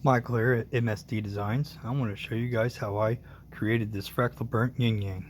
Michael here at MSD Designs. I want to show you guys how I created this fractal burnt yin yang.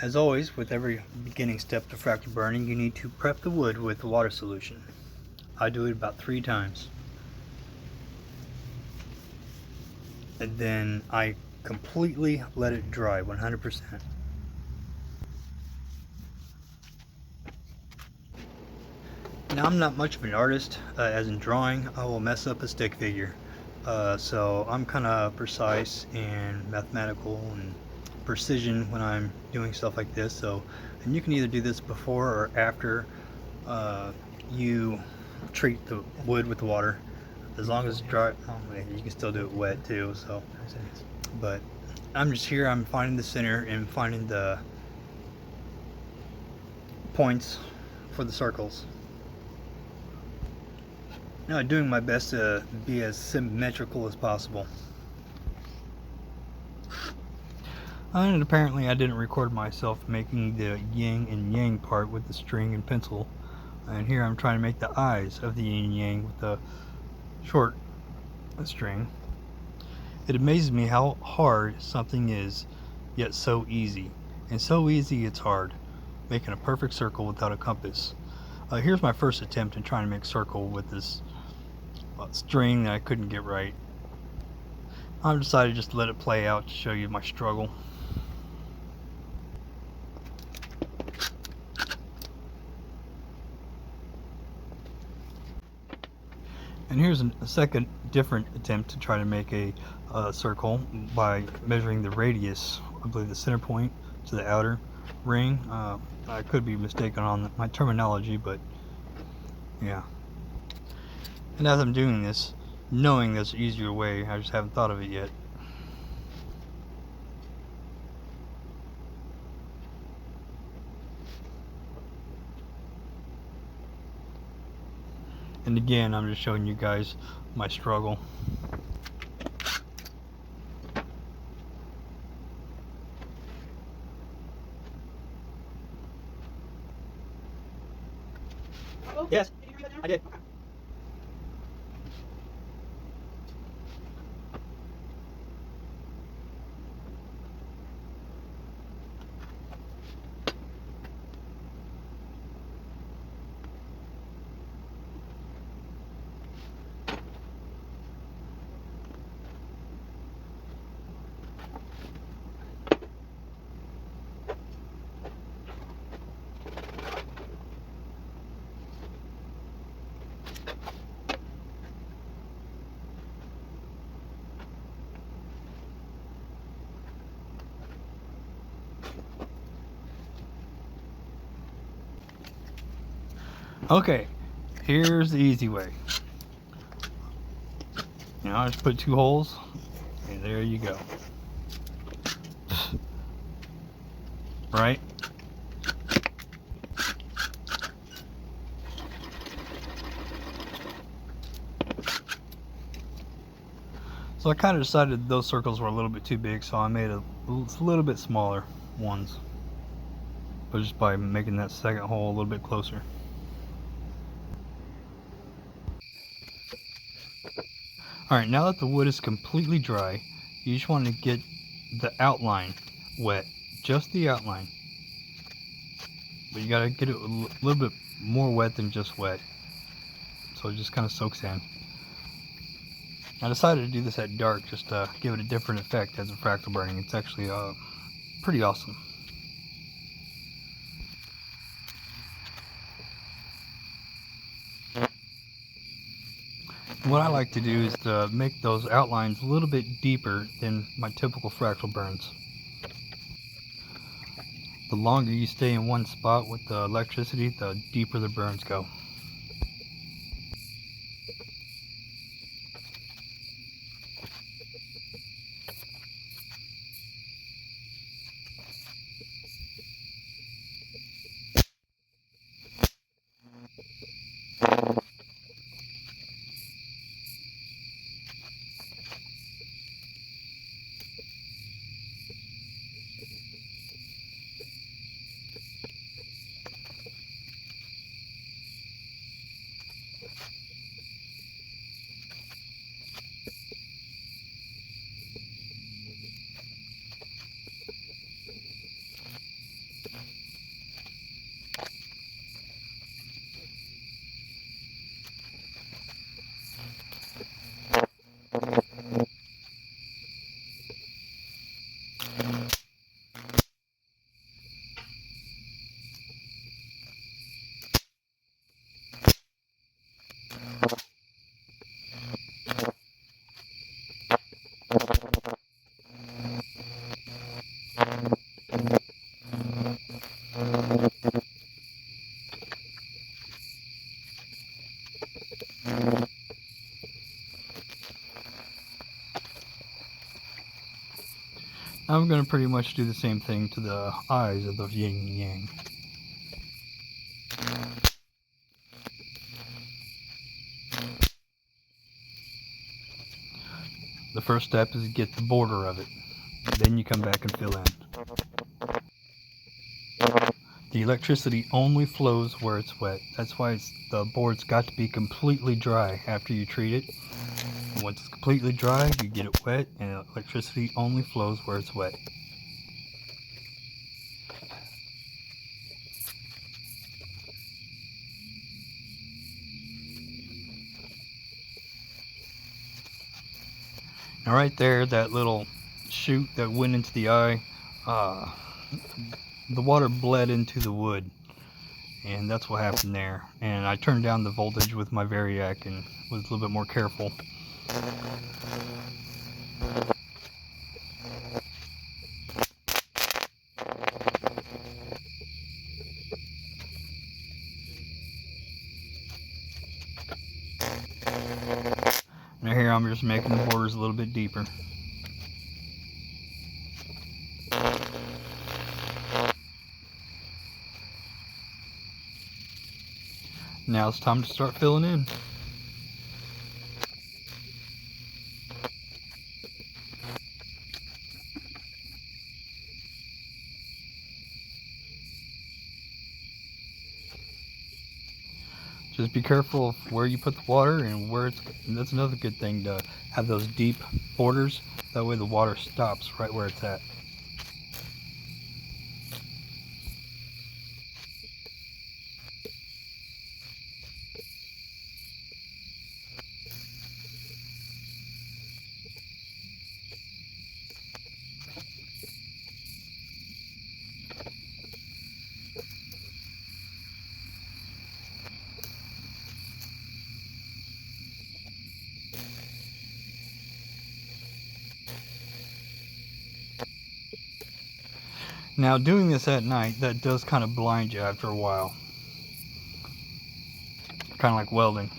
As always, with every beginning step to fractal burning, you need to prep the wood with the water solution. I do it about 3 times. And then I completely let it dry 100%. Now I'm not much of an artist, as in drawing. I will mess up a stick figure. So I'm kind of precise and mathematical and precision when I'm doing stuff like this. And you can either do this before or after you treat the wood with the water. As long as it's dry, you can still do it wet too. But I'm just here. I'm finding the center and finding the points for the circles. Now, doing my best to be as symmetrical as possible. And apparently I didn't record myself making the yin and yang part with the string and pencil. And here I'm trying to make the eyes of the yin and yang with the short string. It amazes me how hard something is, yet so easy. And so easy it's hard, making a perfect circle without a compass. Here's my first attempt in trying to make a circle with this string that I couldn't get right. I've decided just to let it play out to show you my struggle. And here's a second different attempt to try to make a circle by measuring the radius, I believe the center point to the outer ring. I could be mistaken on my terminology, but yeah. And as I'm doing this, knowing there's an easier way, I just haven't thought of it yet. And again, I'm just showing you guys my struggle. Yes, I did. Okay, here's the easy way. I just put 2 holes, and there you go. Right? So I kind of decided those circles were a little bit too big, so I made a little bit smaller ones. But just by making that second hole a little bit closer. Alright, now that the wood is completely dry, you just want to get the outline wet. Just the outline. But you gotta get it a little bit more wet than just wet. So it just kind of soaks in. I decided to do this at dark just to give it a different effect as a fractal burning. It's actually pretty awesome. What I like to do is to make those outlines a little bit deeper than my typical fractal burns. The longer you stay in one spot with the electricity, the deeper the burns go. I'm going to pretty much do the same thing to the eyes of the yin and yang. The first step is to get the border of it. Then you come back and fill in. The electricity only flows where it's wet. That's why the board's got to be completely dry after you treat it. And once it's completely dry, you get it wet, and electricity only flows where it's wet. And right there, that little chute that went into the eye, the water bled into the wood, and that's what happened there. And I turned down the voltage with my Variac and was a little bit more careful. Now here I'm just making the borders a little bit deeper. Now it's time to start filling in. Just be careful of where you put the water and where it's. And that's another good thing, to have those deep borders. That way the water stops right where it's at. Now doing this at night, that does kind of blind you after a while. Kind of like welding.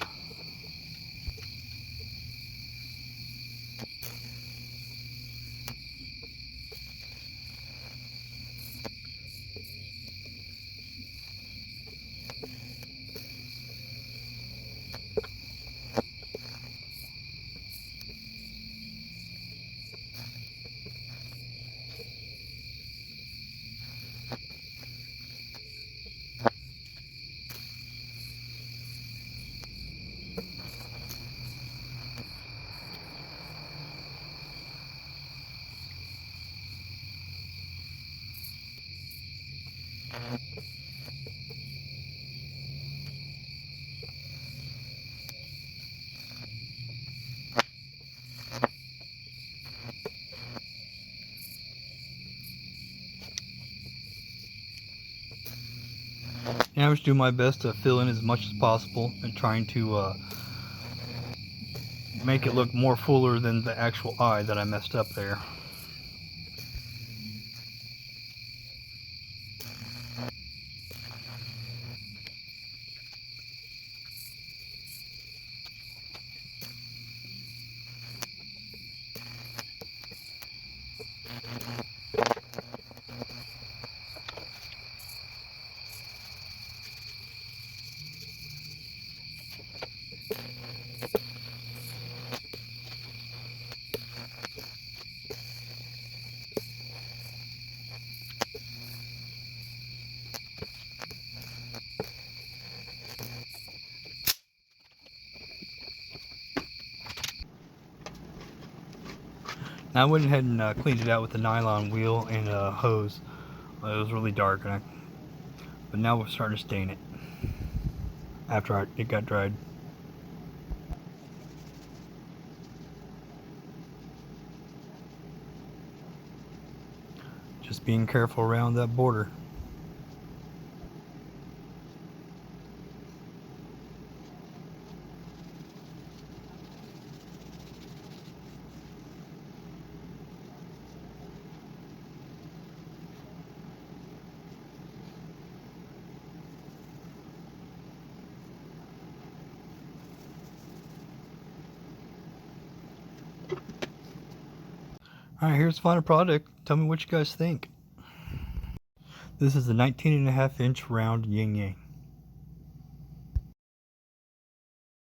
And I was doing my best to fill in as much as possible and trying to make it look more fuller than the actual eye that I messed up there. Now I went ahead and cleaned it out with a nylon wheel and a hose. It was really dark, but now we're starting to stain it after it got dried. Just being careful around that border. Alright, here's the final product. Tell me what you guys think. This is a 19.5 inch round yin yang.